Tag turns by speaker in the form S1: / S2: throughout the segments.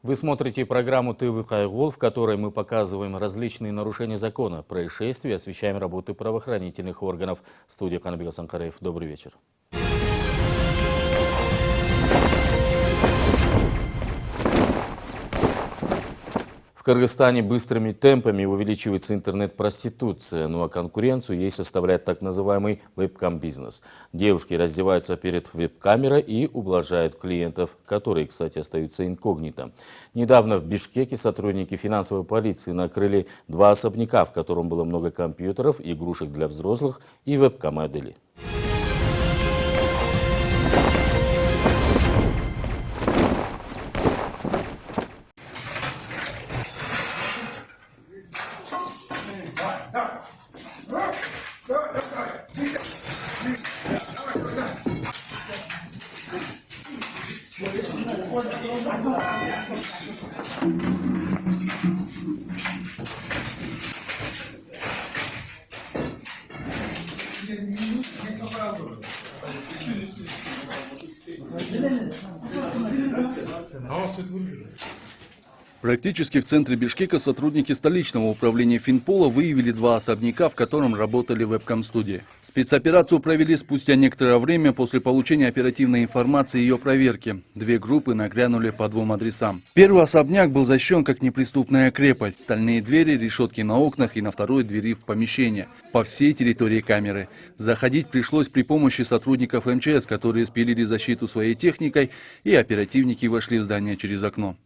S1: Вы смотрите программу «ТВ Кайгул», в которой мы показываем различные нарушения закона, происшествия, освещаем работы правоохранительных органов. Студия Канабек Асанкараев. Добрый вечер. В Кыргызстане быстрыми темпами увеличивается интернет-проституция, ну а конкуренцию ей составляет так называемый вебкам-бизнес. Девушки раздеваются перед веб-камерой и ублажают клиентов, которые, кстати, остаются инкогнито. Недавно в Бишкеке сотрудники финансовой полиции накрыли 2 особняка, в котором было много компьютеров, игрушек для взрослых и вебкам-моделей.
S2: Практически в центре Бишкека сотрудники столичного управления Финпола выявили 2 особняка, в котором работали вебкам-студии. Спецоперацию провели спустя некоторое время после получения оперативной информации и ее проверки. 2 группы нагрянули по 2 адресам. Первый особняк был защищен как неприступная крепость. Стальные двери, решетки на окнах и на второй двери в помещение. По всей территории камеры. Заходить пришлось при помощи сотрудников МЧС, которые спилили защиту своей техникой, и оперативники вошли в здание через окно.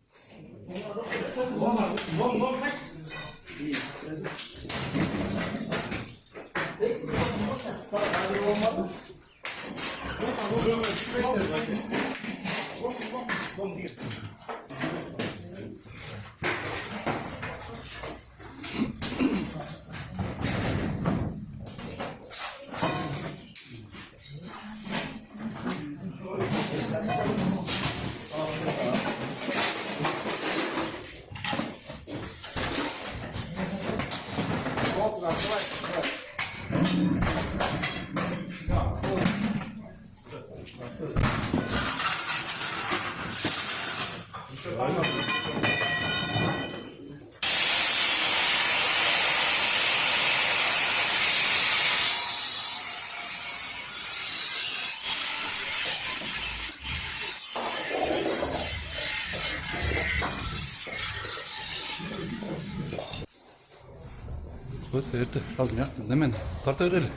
S3: Erti azmıyaqtı, demen tarta verelim.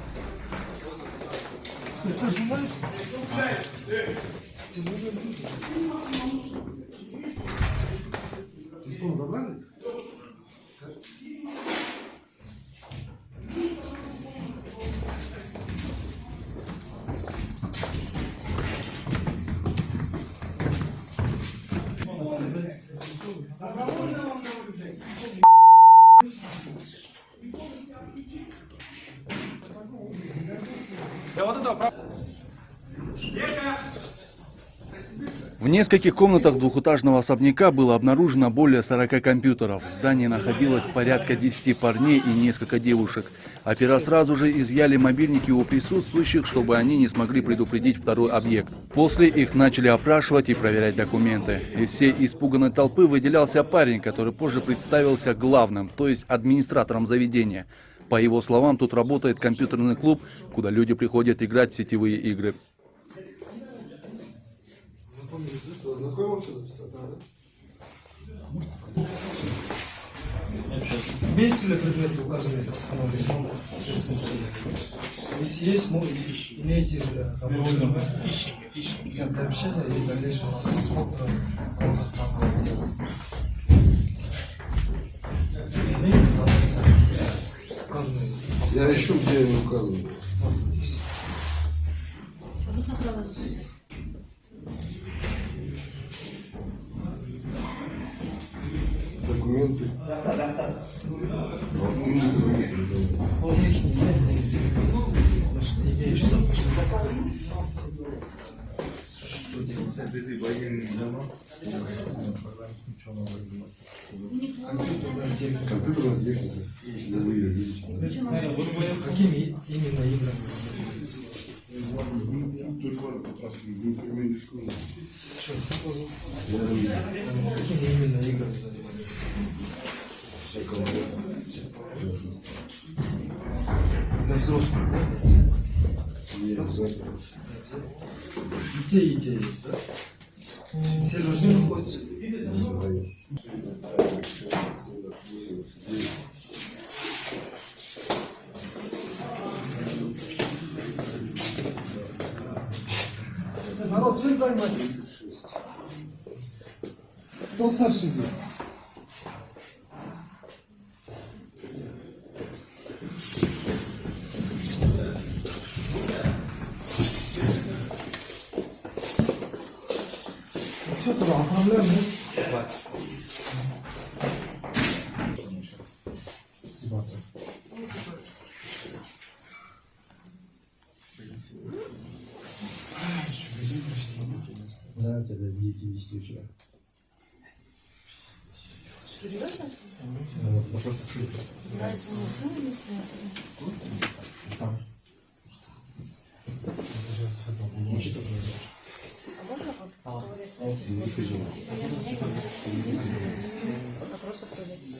S2: В нескольких комнатах двухэтажного особняка было обнаружено более 40 компьютеров. В здании находилось порядка 10 парней и несколько девушек. Опера сразу же изъяли мобильники у присутствующих, чтобы они не смогли предупредить второй объект. После их начали опрашивать и проверять документы. Из всей испуганной толпы выделялся парень, который позже представился главным, то есть администратором заведения. По его словам, тут работает компьютерный клуб, куда люди приходят играть в сетевые игры.
S4: Имеются ли предметы, указанные в постановлении? Если есть, имейте для общения и дальнейшего осмотра имеется указанные?
S5: Я ищу, где они указаны. Документы. Компьютерная техника.
S4: Какими именно играми?
S5: той пары как раз в школе.
S4: Какими именно играми занимались? Для взрослых, да? И те есть, да? Все должны находиться. Народ, чем занимаетесь? Кто старший здесь? Все, тогда оформляем, да?
S5: Да, тогда дети вести вчера.
S6: Серьезно? Нравится мне сын или просто проверить.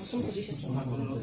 S6: А сумку здесь оставлю.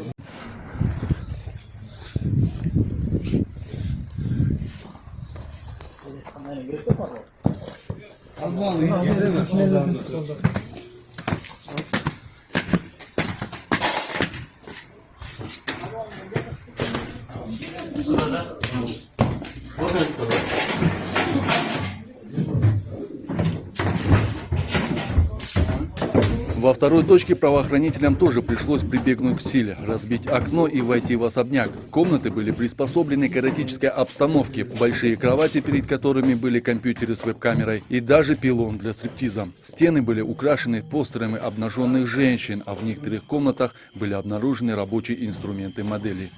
S2: Во второй точке правоохранителям тоже пришлось прибегнуть к силе, разбить окно и войти в особняк. Комнаты были приспособлены к эротической обстановке, большие кровати, перед которыми были компьютеры с веб-камерой и даже пилон для стриптиза. Стены были украшены постерами обнаженных женщин, а в некоторых комнатах были обнаружены рабочие инструменты моделей.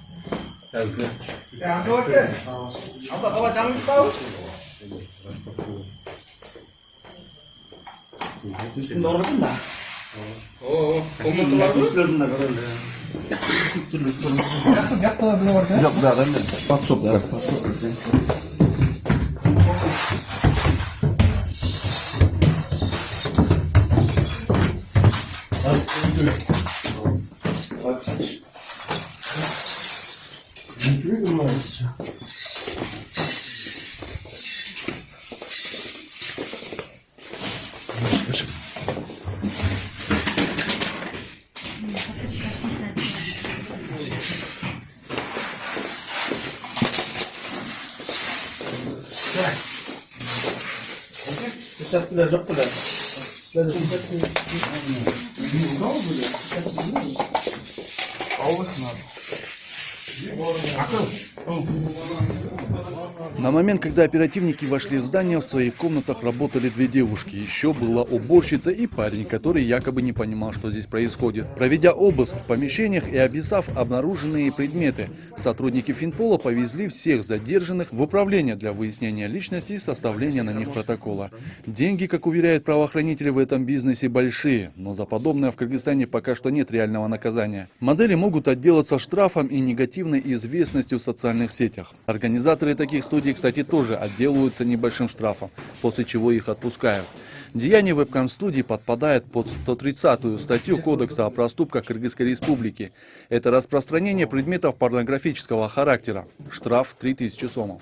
S2: На момент, когда оперативники вошли в здание, в своих комнатах работали две девушки. Еще была уборщица и парень, который якобы не понимал, что здесь происходит. Проведя обыск в помещениях и описав обнаруженные предметы, сотрудники Финпола повезли всех задержанных в управление для выяснения личности и составления на них протокола. Деньги, как уверяют правоохранители, в этом бизнесе большие, но за подобное в Кыргызстане пока что нет реального наказания. Модели могут отделаться штрафом и негативной известностью в социальных сетях. Организаторы таких студий, кстати, тоже отделываются небольшим штрафом, после чего их отпускают. Деяние вебкам-студий подпадает под 130-ю статью Кодекса о проступках Кыргызской Республики. Это распространение предметов порнографического характера. Штраф 3000 сомов.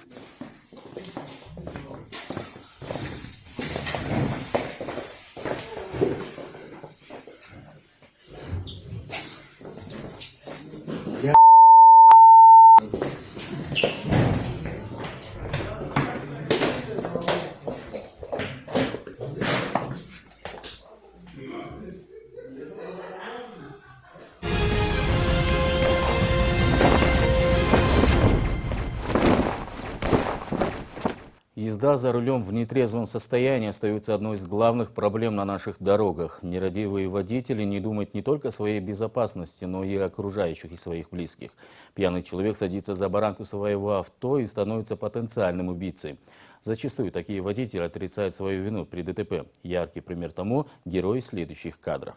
S1: Езда за рулем в нетрезвом состоянии остается одной из главных проблем на наших дорогах. Нерадивые водители не думают не только о своей безопасности, но и о окружающих и своих близких. Пьяный человек садится за баранку своего авто и становится потенциальным убийцей. Зачастую такие водители отрицают свою вину при ДТП. Яркий пример тому – герой следующих кадров.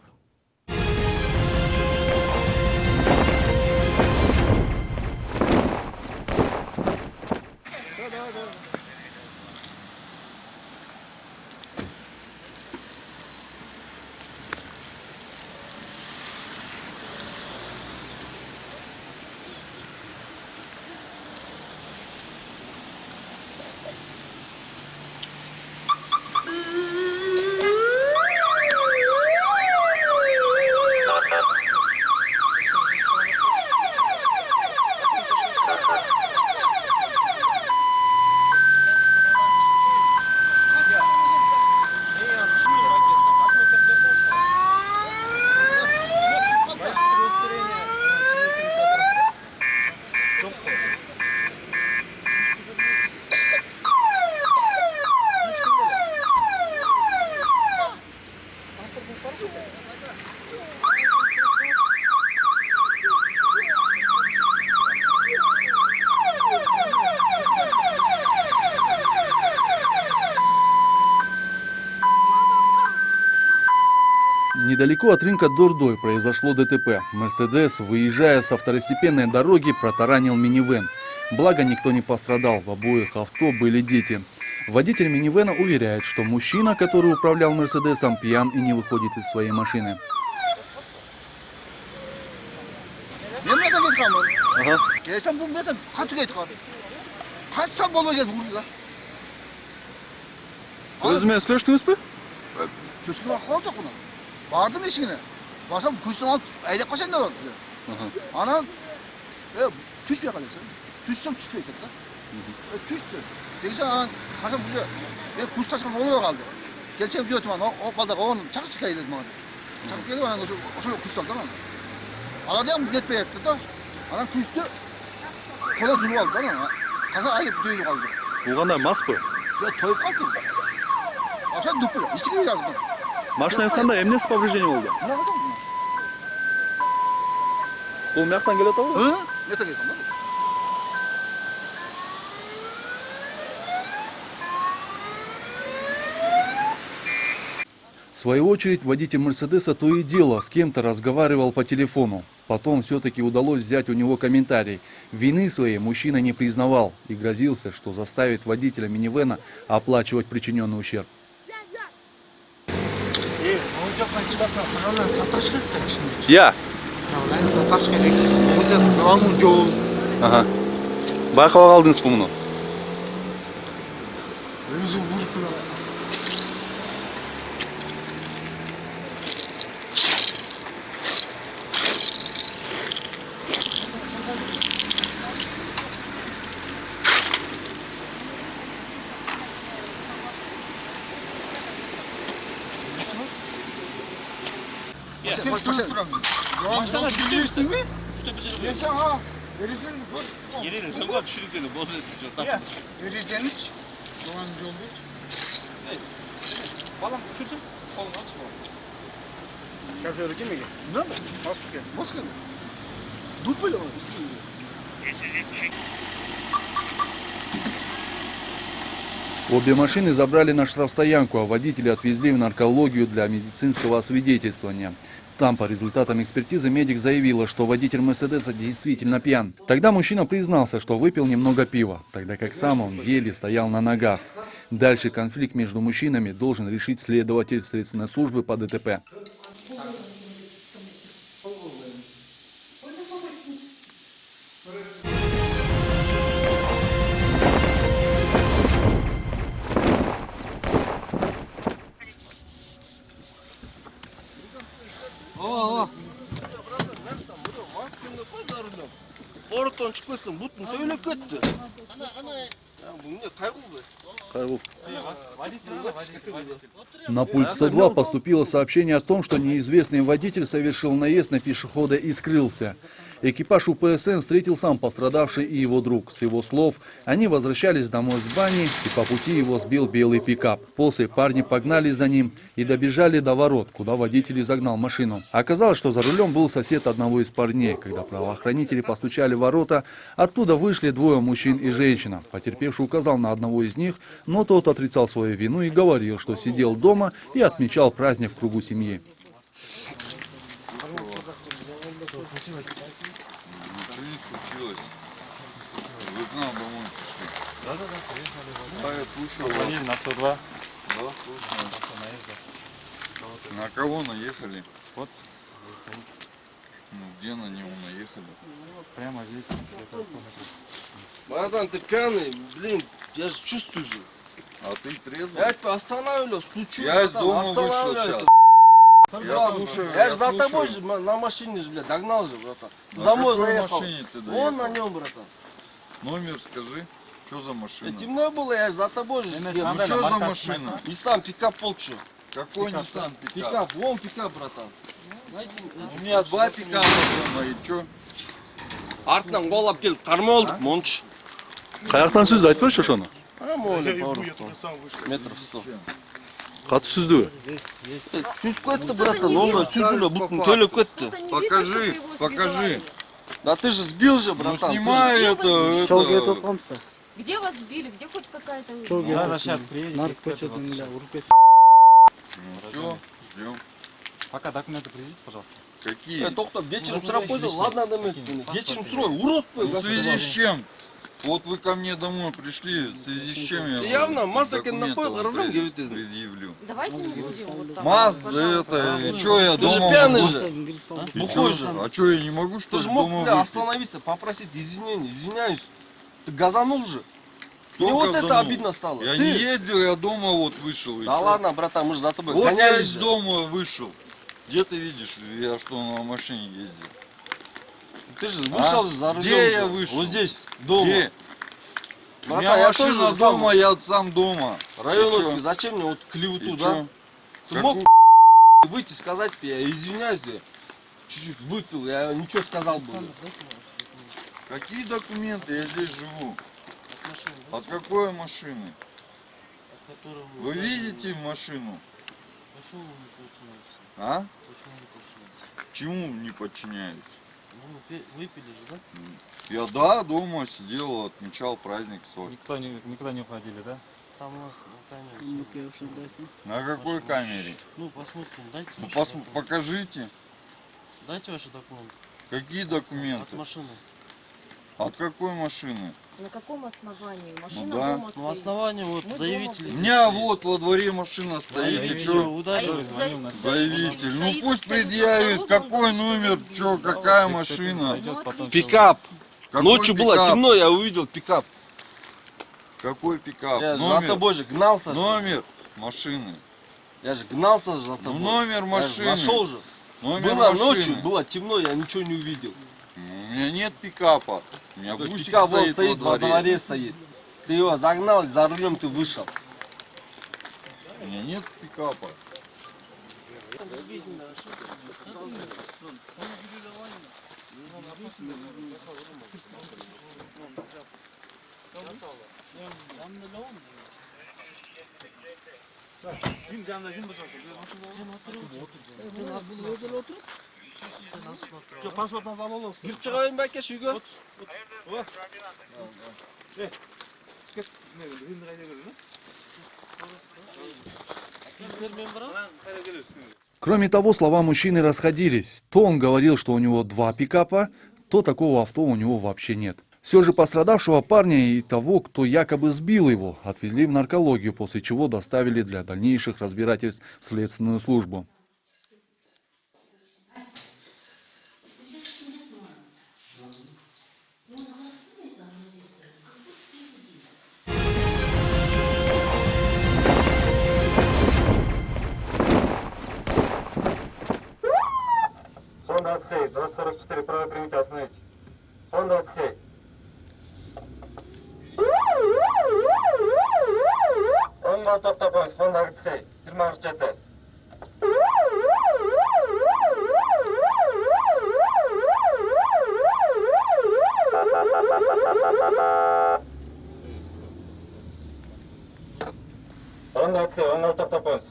S2: Недалеко от рынка Дурдой произошло ДТП. «Мерседес», выезжая со второстепенной дороги, протаранил минивэн. Благо никто не пострадал, в обоих авто были дети. Водитель минивэна уверяет, что мужчина, который управлял «Мерседесом», пьян и не выходит из своей машины.
S3: Өзімен сөйлештіңіз бе?
S7: Сөзге бақылау жоқ бұны. Бардым ешкіне. Барсам көштен алып әйдеп қашайын да болды. Анан түспей қалайсың. Түссем түспей тұр да. Түшті. Дегенше анан қашам бұны мен көш ташқан болмай қалды. Келчем жөтім ана. О балдар оған чақыр шықай деді маған. Чақыр келіп анан ошол көшті алды анан. Аладем нетпей етті да. Анан көшті қола жүріп алды анан. Қаса айып жойылып қалды.
S3: Оғанда мас бы?
S7: Тойып қалды. Sen duplu. İşte gibi yazdım.
S3: Машина есканда эмнеси повреждение болды?
S7: Ne yapacağım?
S3: Ол мияқтан келет ғой?
S7: Hı? Ne tabii yapalım?
S2: В свою очередь, водитель «Мерседеса» то и дело с кем-то разговаривал по телефону. Потом все-таки удалось взять у него комментарий. Вины своей мужчина не признавал и грозился, что заставит водителя минивэна оплачивать причиненный ущерб.
S3: Я.
S2: Ага. Байқауға қалдыңыз бұл мұны?
S7: Baştan düşürürsün mü? Yesen ha. Verirsin mi?
S3: Yerenin жаңға düşürüklerini bozuldu.
S7: Ya. Verirsen hiç. Doğan yolda hiç.
S4: Балам düşürsün. Қолыңа алшы балам. Шофері келмеген.
S7: Ne mi?
S4: Басып кел.
S7: Nasıl geldi? Dur böyle onu. İşte gibi.
S2: Обе машины забрали на штрафстоянку, а водителя отвезли в наркологию для медицинского освидетельствования. Там по результатам экспертизы медик заявила, что водитель «Мерседеса» действительно пьян. Тогда мужчина признался, что выпил немного пива, тогда как сам он еле стоял на ногах. Дальше конфликт между мужчинами должен решить следователь следственной службы по ДТП.
S8: Орадан шығып кетсін, бұтын төйлеп кетті. Бұл не, қайғыл бе?
S3: Қайғыл.
S2: На пульт 102 поступило сообщение о том, что неизвестный водитель совершил наезд на пешехода и скрылся. Экипаж УПСН встретил сам пострадавший и его друг. С его слов, они возвращались домой с бани, и по пути его сбил белый пикап. После парни погнали за ним и добежали до ворот, куда водитель загнал машину. Оказалось, что за рулем был сосед одного из парней. Когда правоохранители постучали в ворота, оттуда вышли двое мужчин и женщина. Потерпевший указал на одного из них, но тот отрицал свою вину и говорил, что сидел дома и отмечал праздник в кругу семьи.
S9: Ничего не случилось. Вы к нам домой пришли. Да, приехали. Да, я слушаю вас.
S3: На 102.
S9: Да, слушаю. На кого наехали?
S3: Вот.
S9: Ну, где на него наехали?
S3: Прямо здесь.
S8: Братан, ты пьяный, блин, я же чувствую же.
S9: А ты трезвый?
S8: Я тебя останавливаю, стучу.
S9: Я из
S8: братан,
S9: дома вышел
S8: останавливайся.
S9: сейчас.
S8: Я
S9: слушаю,
S8: я
S9: я
S8: же за тобой
S9: слушаю.
S8: же, на машине же, блядь, догнал же, братан.
S9: На
S8: За мной
S9: какой
S8: заехал.
S9: машине ты доехал?
S8: Вон на нем, братан.
S9: Номер скажи. Что за машина?
S8: Темно было, я же за тобой же.
S9: Ну что за машина?
S8: И сам пикап полчу.
S9: Какой Nissan пикап?
S8: Пикап, вон пикап, братан.
S9: У меня два пикапа дома, и что?
S8: Артынан қолап келіп қарма олдық, монш.
S3: Қаяқтан сөзді айтпайшы шоны?
S8: Молы, метров 100.
S3: Қатты сөзді.
S8: Сүз кетті, братан, онда сүзілі бұтын төліп кетті.
S9: Покажи, покажи.
S8: Да ты же сбил же,
S9: Ну
S8: братан.
S9: снимай это.
S6: Где вас сбили? Где хоть какая-то...
S9: Ну все, ждем.
S3: Пока документы предъявите, пожалуйста.
S9: Какие?
S8: Тоқтап, кешірім сұрап қойса, ладно, демейді. Кешірім сұрай, урод
S9: В
S8: қой.
S9: связи с чем? Вот вы ко мне домой пришли, в связи с чем я
S8: Явно,
S9: вам
S8: Масакен
S9: документы
S8: напоил,
S9: вам
S8: разом говорит, из-
S9: предъявлю.
S6: Давайте не будем вот так.
S9: Мазда
S6: пожалуйста.
S9: это, что я
S8: Ты же
S9: дома
S8: пьяный
S9: могу?
S8: же.
S9: И
S8: Бухой
S9: чё?
S8: же.
S9: А что, я не могу, что
S8: Ты
S9: ли,
S8: же мог,
S9: дома
S8: бля,
S9: выпить?
S8: остановиться, попросить извинений. Извиняюсь. Ты газанул же.
S9: Кто
S8: Мне вот это
S9: газанул?
S8: обидно стало.
S9: Я
S8: Ты-
S9: не ездил, я дома вот вышел. и
S8: Да
S9: чё?
S8: ладно, братан, мы же за тобой
S9: Вот я
S8: гонялись
S9: из
S8: же.
S9: дома вышел. Где ты видишь, я что на машине ездил?
S8: Ты же вышел
S9: А?
S8: же за рулем.
S9: Где
S8: же.
S9: я вышел?
S8: Вот здесь, дома.
S9: Где? У
S8: Братан,
S9: меня
S8: я
S9: машина
S8: тоже
S9: дома,
S8: сам-
S9: я сам дома.
S8: Районовский,
S9: И чё?
S8: зачем мне вот
S9: И
S8: клевету,
S9: чё?
S8: да? Ты
S9: Какую-
S8: мог выйти сказать, я извиняюсь, я чуть-чуть выпил, я ничего сказал бы.
S9: Какие документы? Я здесь живу. От какой машины? Вы видите машину? А? Чему не подчиняюсь?
S3: Выпили же, да?
S9: Я дома сидел, отмечал праздник свой.
S3: Никуда не уходили, да?
S10: Там у нас камера.
S9: На какой камере?
S10: Ну, посмотрим, дайте
S9: Ну,
S10: ваши
S9: покажите.
S10: Дайте ваши документы.
S9: Какие
S10: От
S9: документы?
S10: машины.
S9: От какой машины?
S6: На каком основании? Машина
S9: да.
S6: дома
S10: Ну,
S6: стоит.
S10: основание вот
S6: Мы
S10: заявитель.
S9: У меня вот во дворе машина стоит, и чё?
S10: Ударил.
S9: Заявитель. Ну
S6: стоит
S9: пусть
S6: абсолютно
S9: предъявит,
S6: здоровый, он
S9: какой
S6: говорит, что
S9: номер,
S6: сбил.
S9: чё, какая машина.
S6: Ну, отлично.
S8: Пикап.
S9: Какой
S8: Ночью было
S9: пикап?
S8: темно, я увидел пикап.
S9: Какой пикап?
S8: Я же за
S9: Номер,
S8: тобой же гнался. же.
S9: номер машины.
S8: Я же гнался же за
S9: Ну,
S8: тобой.
S9: номер
S8: Я же
S9: машины.
S8: нашел же.
S9: Номер
S8: Было
S9: машины.
S8: ночью, было темно, я ничего не увидел.
S9: У меня нет пикапа. У меня
S8: То есть
S9: бусик
S8: пикап вот
S9: стоит
S8: стоит
S9: во
S8: во
S9: дворе.
S8: дворе стоит. Ты его загнал, за рулем ты вышел.
S9: У меня нет пикапа.
S8: Girip çıkayım belki şu gün.
S2: Кроме того, слова мужчины расходились. То он говорил, что у него 2 пикапа, то такого авто у него вообще нет. Все же пострадавшего парня и того, кто якобы сбил его, отвезли в наркологию, после чего доставили для дальнейших разбирательств в следственную службу.
S11: Honda Odyssey, 2044, право примите, остановите. Honda Odyssey. Он мал тоқтап қойыңыз, Honda Odyssey, 27. Honda Odyssey, он мал тоқтап қойыңыз.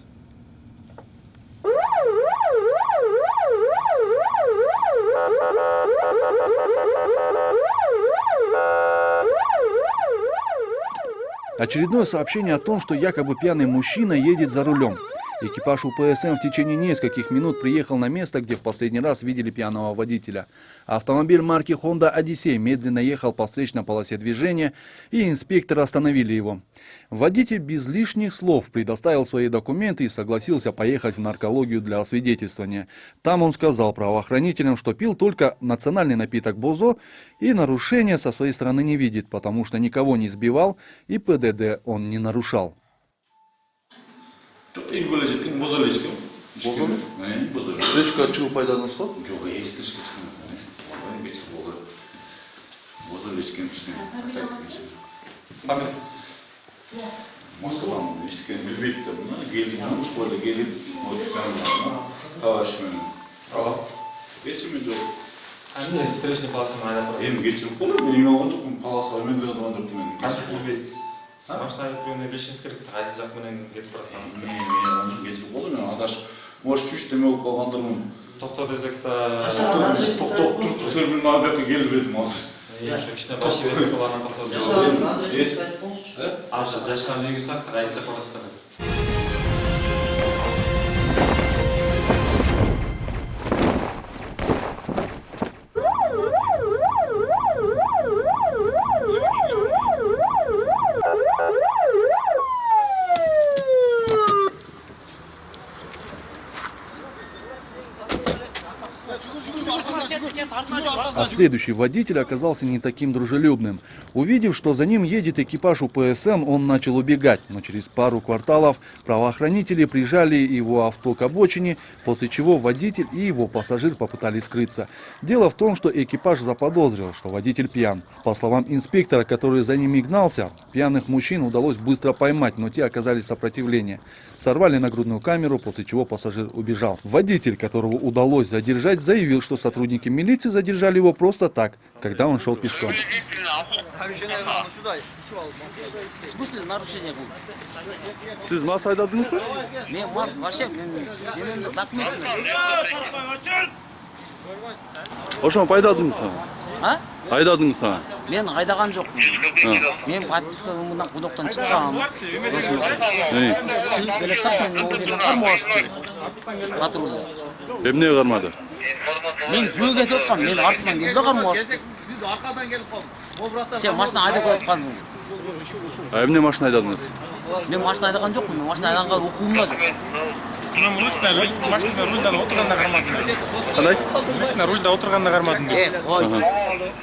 S2: Очередное сообщение о том, что якобы пьяный мужчина едет за рулем. Экипаж УПСМ в течение нескольких минут приехал на место, где в последний раз видели пьяного водителя. Автомобиль марки Honda Odyssey медленно ехал по встречной полосе движения, и инспекторы остановили его. Водитель без лишних слов предоставил свои документы и согласился поехать в наркологию для освидетельствования. Там он сказал правоохранителям, что пил только национальный напиток Бозо и нарушения со своей стороны не видит, потому что никого не сбивал и ПДД он не нарушал.
S5: Үйгөле жеттің, бозолы ешкім.
S2: Бозолы?
S5: Бозолы.
S2: Речка чего пайдаланыс па?
S5: Жоқ, естілішке шыққан. Олай, бетсі болды. Бозолы ешкім ішкен. Масылам, ешкен білбейді. Келдім, школы келіп, тавашымен. Кечімі жоқ.
S11: Қандай встречный полоса майда
S5: Енді кечіріп болды, мен оған жоқпын, паласыға мен тұрған жоқпын мен.
S11: қанша білбейсіз? Машина жүргенде білшіңіз керек, қайсы жақ менен кетіп баратқаныңыз керек.
S5: Мен оған жоқ кечіріп болды, мен адаш, может, үш деме болып қалғандырмын.
S11: Тоқтау десек та...
S5: Тоқтап тұрып, сөр мен аберті келіп едім азыр.
S11: Кішкене башы берсек оларынан тоқтау десек. Азыр жашқан үйіңіз қақты, қайсы қорсыздар.
S2: А следующий водитель оказался не таким дружелюбным. Увидев, что за ним едет экипаж УПСМ, он начал убегать. Но через пару кварталов правоохранители прижали его авто к обочине, после чего водитель и его пассажир попытались скрыться. Дело в том, что экипаж заподозрил, что водитель пьян. По словам инспектора, который за ними гнался, пьяных мужчин удалось быстро поймать, но те оказали сопротивление. Сорвали нагрудную камеру, после чего пассажир убежал. Водитель, которого удалось задержать, заявил, что сотрудники милиции задержали его просто так, когда он шел пешком.
S7: В смысле нарушение был?
S2: Siz masa aydadınız mı?
S7: Мен мас, вообще, мен документ.
S2: Ошон пайдадыңыз сага?
S7: А?
S2: Айдадыңыз сага?
S7: Мен айдаган жокмун. Мен батырмынан кудоктон чыккам. Досум менен. Чыгып келе сап мен могу жерден кармалышты. Патрульда.
S2: Эмне кармады?
S7: Мен жөө кетип аткам, мен артынан келди кармалышты.
S3: Biz arkadan gelip kaldık.
S7: Сен машина айдап коюп аткансың деп.
S2: Эмне машина айдадыңыз?
S7: Мен машина айдаган жокмун, мен машина айдаганга укугум да жок.
S8: Машина рульдан отырғанда қармадым.
S2: Кандай?
S8: Машина рульда отырғанда қармадым.
S7: Ой.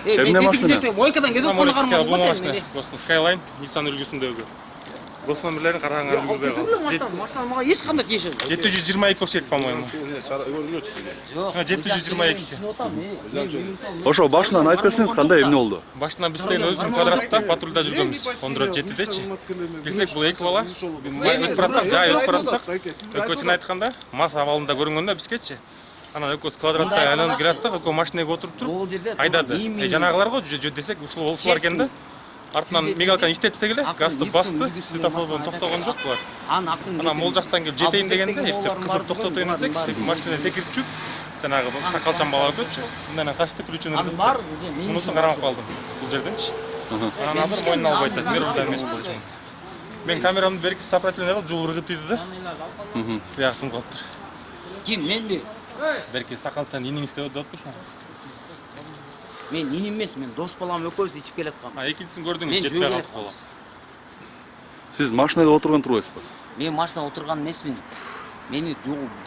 S2: Эмне машина?
S7: Мойкадан келип атканда кармадым го сен.
S8: Осы Skyline, Nissan үлгісіндегі. Дос номерлерін қарағанға үлгербей қалды.
S7: Машина мага эч кандай тиеше жок.
S8: 722 көшет, по-моему.
S7: Жок.
S8: 722.
S2: Ошо башынан айтып берсеңиз, кандай эмне болду?
S8: Башынан бизден өзүн квадратта патрульда жүргөнбүз. 14-7-дечи. Билсек бул эки бала. Өтүп баратсак, жай өтүп баратсак, экөөсүн айтканда, мас абалында көрүнгөндө бизгечи. Анан экөөсү квадратта айланып киратсак, экөө машинеге отуруп туруп айдады. Жанагыларга жө десек, ушулар экен да. Артынан мигалканы иштетсек эле, газды басты, светофордон токтогон жок булар. Анан могул жактан келип жетейин дегенде, эптеп кызып токтотойн десек, машинадан секирип чүп, жанагы сакалчан бала өтөчү. Мындан качты ключун ырдып. Мунусун карап калдым бул жерденчи. Анан азыр мойнуна албай атат, мен урда эмес болчумун. Мен камерамды берки сопротивление кылып, жул ыргытты да. Кыягысым калыптыр.
S7: Ким, менби?
S8: Берки сакалчан иниң истеп атпайсың.
S7: Мен ин эмес, мен дос балам экөөбүз ичип келатканбыз.
S8: Экинчисин көрдүңүз, жетпей калдык бала.
S2: Siz машинада отурган турбайсызбы?
S7: Мен машинада отурган эмесмин. Мени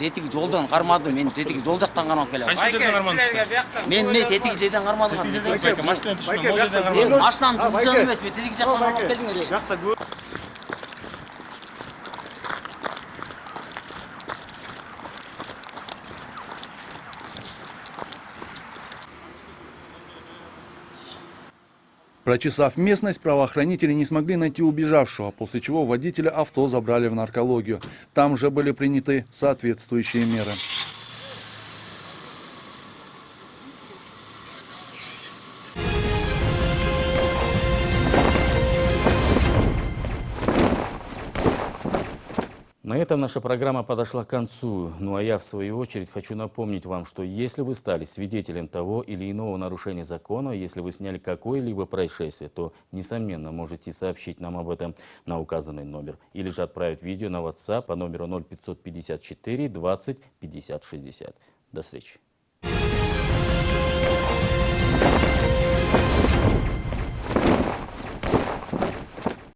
S7: детиги жолдон кармады, мен детиги жол жактан кармап келем.
S8: Кайсы жерден кармадыңыз?
S7: Мен детиги жерден кармадым.
S8: Машинадан түшкөн, могул жерден кармадым.
S7: Машинанын турган эмес, мен детиги жактан кармап келдим эле.
S2: Прочесав местность, правоохранители не смогли найти убежавшего, после чего водителя авто забрали в наркологию. Там же были приняты соответствующие меры.
S1: На этом наша программа подошла к концу. Ну а я, в свою очередь, хочу напомнить вам, что если вы стали свидетелем того или иного нарушения закона, если вы сняли какое-либо происшествие, то, несомненно, можете сообщить нам об этом на указанный номер или же отправить видео на WhatsApp по номеру 0554 20 50 60. До встречи.